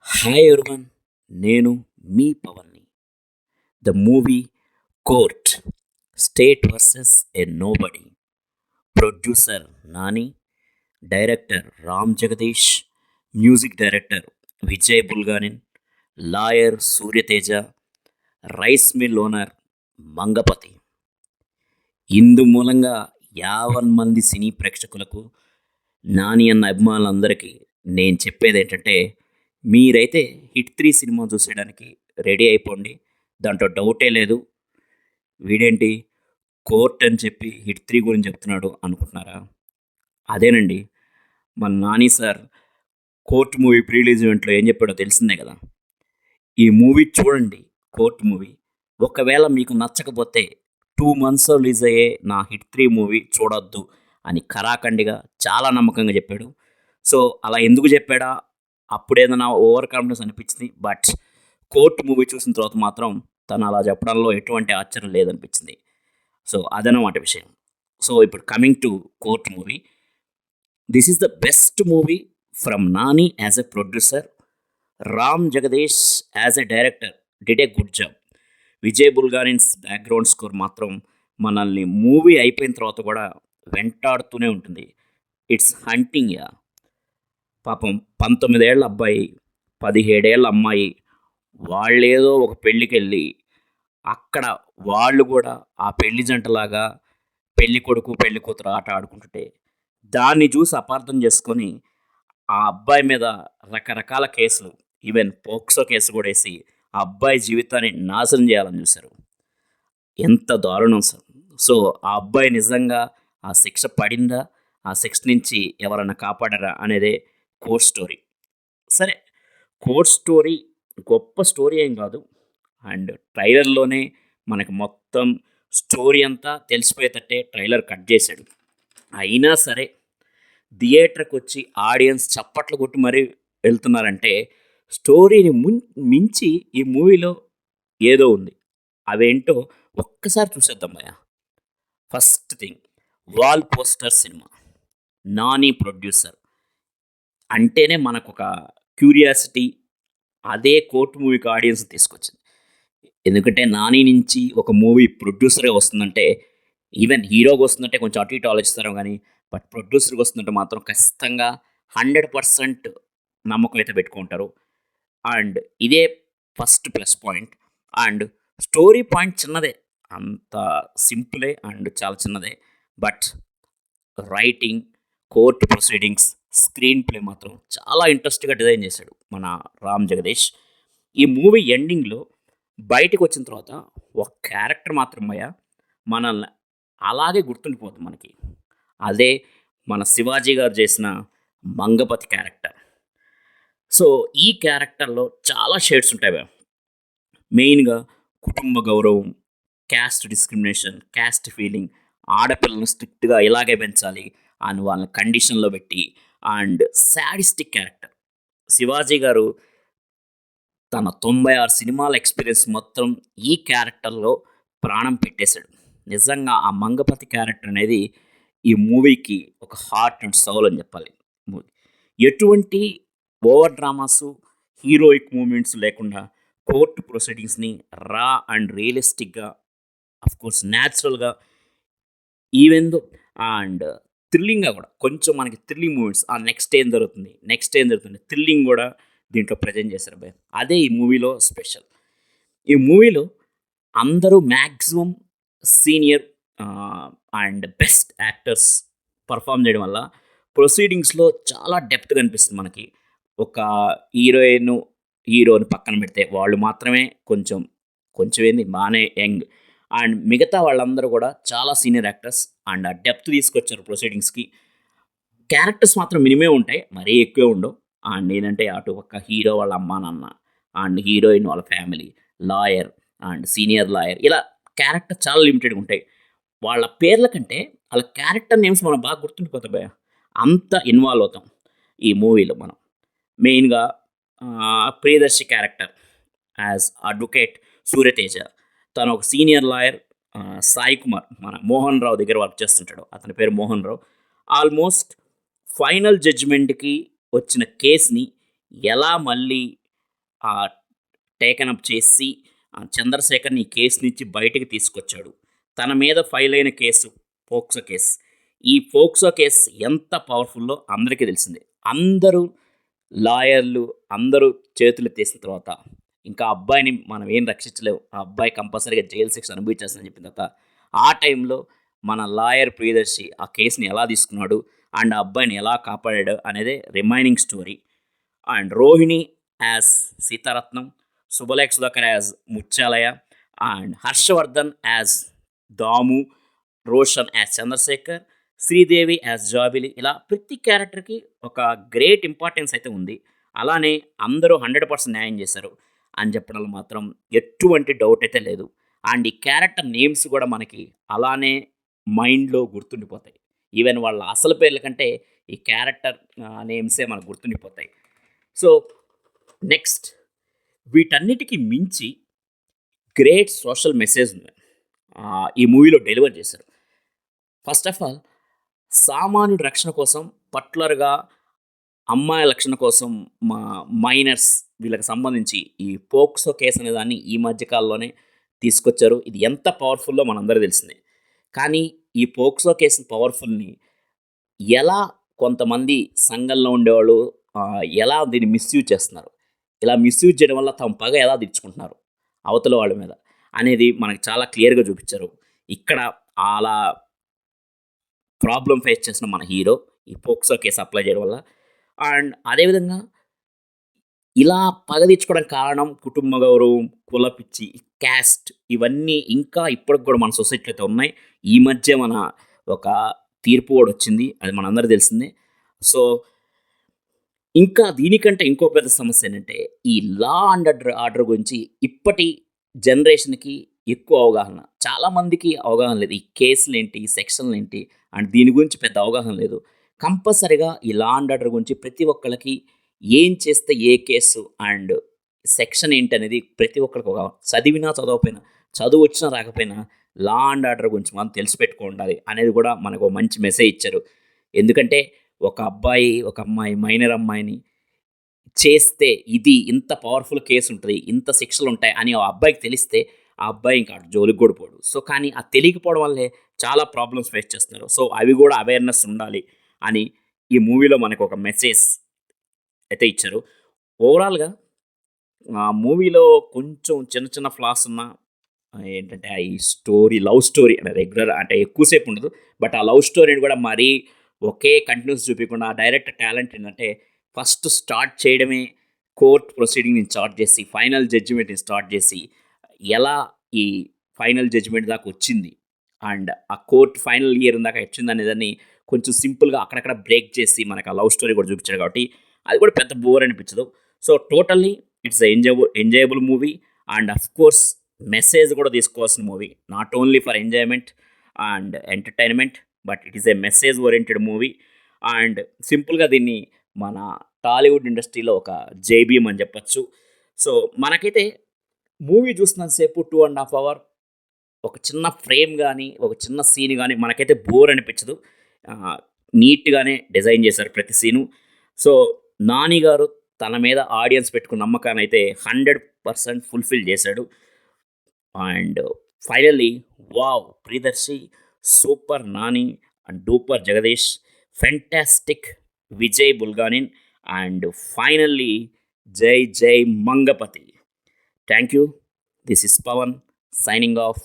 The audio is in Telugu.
హాయ్ ఎవరివన్, నేను మీ పవన్ని. The movie court, state versus a nobody. Producer Nani, director Ram Jagadeesh, music director Vijay Bulganin, lawyer Suryateja, rice mill owner Mangapathi. ఇందు మూలంగా 50 మంది సినీ ప్రేక్షకులకు, నాని అన్న అభిమానులందరికీ నేను చెప్పేది ఏంటంటే, మీరైతే హిట్ 3 సినిమా చూసేయడానికి రెడీ అయిపోండి. దాంట్లో డౌటే లేదు. వీడేంటి కోర్ట్ అని చెప్పి హిట్ 3 గురించి చెప్తున్నాడు అనుకుంటున్నారా? అదేనండి, మన Nani sir court movie pre release ఈవెంట్లో ఏం చెప్పాడో తెలిసిందే కదా. ఈ మూవీ చూడండి, కోర్ట్ మూవీ. ఒకవేళ మీకు నచ్చకపోతే 2 మంత్స్లో రిలీజ్ అయ్యే నా హిట్ 3 మూవీ చూడొద్దు అని కరాఖండిగా చాలా నమ్మకంగా చెప్పాడు. సో అలా ఎందుకు చెప్పాడా, అప్పుడేదైనా ఓవర్ కాన్ఫిడెన్స్ అనిపించింది. బట్ కోర్ట్ మూవీ చూసిన తర్వాత మాత్రం తను అలా చెప్పడంలో ఎటువంటి ఆశ్చర్యం లేదనిపించింది. సో అదనమాట విషయం. సో ఇప్పుడు coming to court movie, this is the best movie from Nani as a producer. Ram Jagadeesh as a director did a good job. Vijay Bulganin's background score మాత్రం మనల్ని మూవీ అయిపోయిన తర్వాత కూడా వెంటాడుతూనే ఉంటుంది. It's haunting yeah. పాపం 19 ఏళ్ళ అబ్బాయి, 17 ఏళ్ళ అమ్మాయి, వాళ్ళేదో ఒక పెళ్ళికెళ్ళి అక్కడ వాళ్ళు కూడా ఆ పెళ్లి జంటలాగా పెళ్లి కొడుకు పెళ్లి కూతురు ఆట ఆడుకుంటుంటే దాన్ని చూసి అపార్థం చేసుకొని ఆ అబ్బాయి మీద రకరకాల కేసులు, ఈవెన్ పోక్సో కేసు కూడా వేసి ఆ అబ్బాయి జీవితాన్ని నాశనం చేయాలని చూశారు. ఎంత దారుణం సార్. సో ఆ అబ్బాయి నిజంగా ఆ శిక్ష పడిందా, ఆ శిక్ష నుంచి ఎవరైనా కాపాడారా అనేదే కోర్ట్ స్టోరీ. సరే, కోర్ట్ స్టోరీ గొప్ప స్టోరీ ఏం కాదు. అండ్ ట్రైలర్లోనే మనకు మొత్తం స్టోరీ అంతా తెలిసిపోయేటట్టే ట్రైలర్ కట్ చేశాడు. అయినా సరే థియేటర్కి వచ్చి ఆడియన్స్ చప్పట్లు కొట్టి మరీ వెళ్తున్నారంటే స్టోరీని మించి ఈ మూవీలో ఏదో ఉంది. అవేంటో ఒక్కసారి చూసేద్దాం భయ్య. First thing, wall poster cinema. Nani producer అంటేనే మనకు ఒక క్యూరియాసిటీ. అదే కోర్టు మూవీకి ఆడియన్స్ తీసుకొచ్చింది. ఎందుకంటే నాని నుంచి ఒక మూవీ ప్రొడ్యూసరే వస్తుందంటే, ఈవెన్ హీరోకి వస్తుందంటే కొంచెం అటు ఇటు ఆలోచిస్తారు కానీ, బట్ ప్రొడ్యూసర్కి వస్తుందంటే మాత్రం ఖచ్చితంగా 100% నమ్మకం అయితే పెట్టుకుంటారు. అండ్ ఇదే first plus point. And story point చిన్నదే, అంత సింపులే అండ్ చాలా చిన్నదే. But writing, court proceedings, screen play మాత్రం చాలా ఇంట్రెస్ట్గా డిజైన్ చేశాడు మన రామ్ జగదీష్. ఈ మూవీ ఎండింగ్లో బయటకు వచ్చిన తర్వాత ఒక క్యారెక్టర్ మాత్రమయ్యా మనల్ని అలాగే గుర్తుండిపోతుంది మనకి. అదే మన శివాజీ గారు చేసిన మంగపతి క్యారెక్టర్. సో ఈ క్యారెక్టర్లో చాలా షేడ్స్ ఉంటాయి భయ్యా. మెయిన్గా కుటుంబ గౌరవం, క్యాస్ట్ డిస్క్రిమినేషన్, క్యాస్ట్ ఫీలింగ్, ఆడపిల్లలను స్ట్రిక్ట్గా ఇలాగే పెంచాలి అని వాళ్ళని కండిషన్లో పెట్టి, అండ్ శాడిస్టిక్ క్యారెక్టర్. శివాజీ గారు తన 96 సినిమాల ఎక్స్పీరియన్స్ మొత్తం ఈ క్యారెక్టర్లో ప్రాణం పెట్టేశాడు. నిజంగా ఆ మంగపతి క్యారెక్టర్ అనేది ఈ మూవీకి ఒక హార్ట్ అండ్ సోల్ అని చెప్పాలి. మూవీ ఎటువంటి ఓవర్ డ్రామాసు, హీరోయిక్ మూమెంట్స్ లేకుండా కోర్టు ప్రొసీడింగ్స్ని రా అండ్ రియలిస్టిక్గా, అఫ్కోర్స్ న్యాచురల్గా, ఈవెన్ దో అండ్ థ్రిల్లింగ్గా కూడా కొంచెం మనకి థ్రిల్లింగ్ మూమెంట్స్, ఆ నెక్స్ట్ ఏం జరుగుతుంది థ్రిల్లింగ్ కూడా దీంట్లో ప్రజెంట్ చేశారు భయ్. అదే ఈ మూవీలో స్పెషల్. ఈ మూవీలో అందరూ maximum senior and best actors perform చేయడం వల్ల ప్రొసీడింగ్స్లో చాలా డెప్త్ కనిపిస్తుంది మనకి. ఒక హీరోని పక్కన పెడితే వాళ్ళు మాత్రమే కొంచెం కొంచెం ఏంది బాగానే యంగ్, అండ్ మిగతా వాళ్ళందరూ కూడా చాలా సీనియర్ యాక్టర్స్. అండ్ ఆ డెప్త్ తీసుకొచ్చారు ప్రొసీడింగ్స్కి. క్యారెక్టర్స్ మాత్రం మినిమే ఉంటాయి, మరీ ఎక్కువే ఉండవు. అండ్ ఏంటంటే అటు పక్క హీరో వాళ్ళ అమ్మా నాన్న, అండ్ హీరోయిన్ వాళ్ళ family, lawyer and senior lawyer, ఇలా క్యారెక్టర్ చాలా లిమిటెడ్గా ఉంటాయి. వాళ్ళ పేర్ల కంటే వాళ్ళ క్యారెక్టర్ నేమ్స్ మనం బాగా గుర్తుండిపోతాయి భయ. అంత ఇన్వాల్వ్ అవుతాం ఈ మూవీలో మనం. మెయిన్గా Priyadarshi character as advocate Surya Teja, తను ఒక సీనియర్ లాయర్. సాయి కుమార్ మన మోహన్ రావు దగ్గర వర్క్ చేస్తుంటాడు, అతని పేరు మోహన్ రావు. ఆల్మోస్ట్ ఫైనల్ జడ్జిమెంట్కి వచ్చిన కేస్ని ఎలా మళ్ళీ టేకన్ అప్ చేసి చంద్రశేఖర్‌ని ఈ కేసు నుంచి బయటికి తీసుకొచ్చాడు. తన మీద ఫైల్ అయిన కేసు పోక్సో కేస్. ఈ పోక్సో కేస్ ఎంత పవర్‌ఫుల్లో అందరికీ తెలిసిందే. అందరూ లాయర్లు అందరూ చేతులెత్తేసిన తర్వాత, ఇంకా ఆ అబ్బాయిని మనం ఏం రక్షించలేం. ఆ అబ్బాయి కంపల్సరీగా జైలు శిక్ష అనుభవించాల్సిందని చెప్పిన తర్వాత, ఆ టైంలో మన లాయర్ ప్రియదర్శి ఆ కేస్‌ని ఎలా తీసుకున్నాడు అండ్ ఆ అబ్బాయిని ఎలా కాపాడాడు అనేదే remaining story. And Rohini as Seetharatnam, Subhalekha Sudhakar as Mutyalayya, and Harshavardhan as Damu, Roshan as Chandrashekar, Sridevi as Jabili. ఇలా ప్రతి క్యారెక్టర్‌కి ఒక గ్రేట్ ఇంపార్టెన్స్ అయితే ఉంది. అలానే అందరూ 100% న్యాయం చేశారు అని చెప్పడంలో మాత్రం ఎటువంటి డౌట్ అయితే లేదు. అండ్ ఈ క్యారెక్టర్ నేమ్స్ కూడా మనకి అలానే మైండ్‌లో గుర్తుండిపోతాయి. ఈవెన్ వాళ్ళ అసలు పేర్ల కంటే ఈ క్యారెక్టర్ నేమ్సే మనకు గుర్తుండిపోతాయి. సో, నెక్స్ట్ వీటన్నిటికి మించి గ్రేట్ సోషల్ మెసేజ్‌ని ఈ మూవీలో డెలివర్ చేశారు. ఫస్ట్ ఆఫ్ ఆల్ సామాన్యుడి రక్షణ కోసం పర్టిక్యులర్‌గా అమ్మాయిల రక్షణ కోసం మైనర్స్ వీళ్ళకి సంబంధించి ఈ పోక్సో కేస్ అనే దాన్ని ఈ మధ్య కాలంలోనే తీసుకొచ్చారు. ఇది ఎంత పవర్‌ఫుల్లో మనందరికీ తెలిసిందే. కానీ ఈ పోక్సో కేసు పవర్‌ఫుల్‌ని ఎలా కొంతమంది సంఘంలో ఉండేవాళ్ళు ఎలా దీన్ని మిస్‌యూజ్ చేస్తున్నారు. ఇలా మిస్‌యూజ్ చేయడం వల్ల తమ పగ ఎలా తీర్చుకుంటున్నారు అవతల వాళ్ళ మీద అనేది మనకు చాలా క్లియర్‌గా చూపిచ్చారు. ఇక్కడ అలా ప్రాబ్లమ్ ఫేస్ చేసిన మన హీరో ఈ పోక్సో కేస్ అప్లై చేయడం వల్ల. అండ్ అదేవిధంగా ఇలా పగ తీర్చుకోవడానికి కారణం కుటుంబ గౌరవం, కుల పిచ్చి, క్యాస్ట్ ఇవన్నీ ఇంకా ఇప్పటికి కూడా మన సొసైటీలో అయితే ఉన్నాయి. ఈ మధ్య మన ఒక తీర్పు కూడా వచ్చింది. అది మనందరికీ తెలిసిందే. సో, ఇంకా దీనికంటే ఇంకో పెద్ద సమస్య ఏంటంటే ఈ లా అండ్ ఆర్డర్ గురించి ఇప్పటి జనరేషన్‌కి ఎక్కువ అవగాహన. చాలామందికి అవగాహన లేదు. ఈ కేసులేంటి, ఈ సెక్షన్‌లేంటి అండ్ దీని గురించి పెద్ద అవగాహన లేదు. కంపల్సరీగా ఈ లా అండ్ ఆర్డర్ గురించి ప్రతి ఒక్కళ్ళకి ఏం చేస్తే ఏ కేసు అండ్ సెక్షన్ ఏంటనేది ప్రతి ఒక్కరికి ఒక చదివినా చదవకపోయినా, చదువు వచ్చినా రాకపోయినా లా అండ్ ఆర్డర్ గురించి మనం తెలిసిపెట్టుకోండాలి అనేది కూడా మనకు మంచి మెసేజ్ ఇచ్చారు. ఎందుకంటే ఒక అబ్బాయి, ఒక అమ్మాయి మైనర్ అమ్మాయిని చేస్తే ఇది ఇంత పవర్‌ఫుల్ కేస్ ఉంటది. ఇంత శిక్షలుంటాయి అని ఆ అబ్బాయికి తెలిస్తే ఆ అబ్బాయి ఇంకా అటు జోలికి కూడా పోడు. సో, కానీ అది తెలియకపోవడం వల్లే చాలా ప్రాబ్లమ్స్ ఫేస్ చేస్తున్నారు. సో, అవి కూడా అవేర్‌నెస్ ఉండాలి అని ఈ మూవీలో మనకు ఒక మెసేజ్ అయితే ఇచ్చారు. ఓవరాల్‌గా ఆ మూవీలో కొంచెం చిన్న చిన్న ఫ్లాస్ ఉన్నా ఏంటంటే ఈ స్టోరీ లవ్ స్టోరీ అంటే రెగ్యులర్ అంటే ఎక్కువ సేపు ఉండదు. బట్ ఆ లవ్ స్టోరీని కూడా మరీ ఒకే కంటిన్యూస్ చూపియకుండా ఆ డైరెక్టర్ టాలెంట్ ఏంటంటే ఫస్ట్ స్టార్ట్ చేయడమే కోర్ట్ ప్రొసీడింగ్‌ని స్టార్ట్ చేసి, ఫైనల్ జడ్జిమెంట్‌ని స్టార్ట్ చేసి, ఎలా ఈ ఫైనల్ జడ్జిమెంట్ దాకా వచ్చింది అండ్ ఆ కోర్ట్ ఫైనల్ ఇయర్ దాకా వచ్చిందనేదాన్ని కొంచెం సింపుల్‌గా అక్కడక్కడ బ్రేక్ చేసి మనకు ఆ లవ్ స్టోరీ కూడా చూపించాడు కాబట్టి అది కూడా పెద్ద బోర్ అనిపించదు. So, totally it's enjoyable movie and of course message కూడా తీసుకోవాల్సిన movie. Not only for enjoyment and entertainment but it is a message oriented movie. And సింపుల్‌గా దీన్ని మన టాలీవుడ్ ఇండస్ట్రీలో ఒక జేబీఎం అని చెప్పొచ్చు. సో, మనకైతే మూవీ చూస్తున్నంత సేపు 2½ అవర్ ఒక చిన్న ఫ్రేమ్ గానీ, ఒక చిన్న సీన్ గానీ మనకైతే బోర్ అనిపించదు. నీట్‌గానే డిజైన్ చేశారు ప్రతి సీను. సో, నాని గారు తన మీద ఆడియన్స్ పెట్టుకున్న నమ్మకాన్నయితే 100% ఫుల్‌ఫిల్ చేశాడు. And finally wow! Priyadarshi, super Nani and duper Jagadish, fantastic Vijay Bulganin and finally జై జై Mangapathi. Thank you. This is Pavan signing off.